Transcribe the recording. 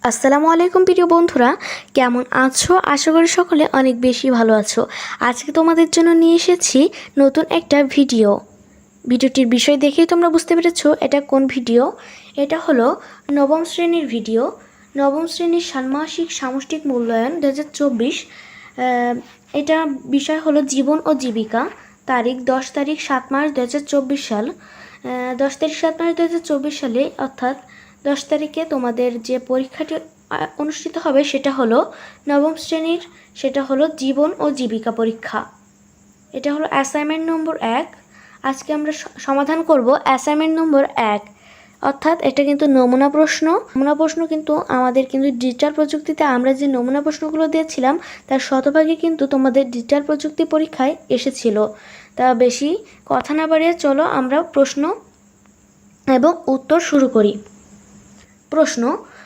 আসসালামু আলাইকুম প্রিয় বন্ধুরা, কেমন আছো? আশা করি সকলে অনেক বেশি ভালো আছো। আজকে তোমাদের জন্য নিয়ে এসেছি নতুন একটা ভিডিওটির বিষয় দেখেই তোমরা বুঝতে পেরেছো এটা কোন ভিডিও। এটা হলো নবম শ্রেণীর ভিডিও। নবম শ্রেণীর ষান্মাসিক সামষ্টিক মূল্যায়ন 2024। এটা বিষয় হলো জীবন ও জীবিকা। তারিখ 10 তারিখ 7 মার্চ 2024 সাল। 10 তারিখ 7 মার্চ 2024 সালে অর্থাৎ 10 তারিখে তোমাদের যে পরীক্ষাটি অনুষ্ঠিত হবে সেটা হলো নবম শ্রেণীর, সেটা হলো জীবন ও জীবিকা পরীক্ষা। এটা হলো অ্যাসাইনমেন্ট নম্বর 1। আজকে আমরা সমাধান করব অ্যাসাইনমেন্ট নম্বর 1, অর্থাৎ এটা কিন্তু নমুনা প্রশ্ন কিন্তু আমাদের কিন্তু ডিজিটাল প্রযুক্তিতে আমরা যে নমুনা প্রশ্নগুলো দিয়েছিলাম তার শতভাগই কিন্তু তোমাদের ডিজিটাল প্রযুক্তি পরীক্ষায় এসেছিল। তা বেশি কথা না বাড়িয়ে চলো আমরা প্রশ্ন এবং উত্তর শুরু করি। প্রশ্ন: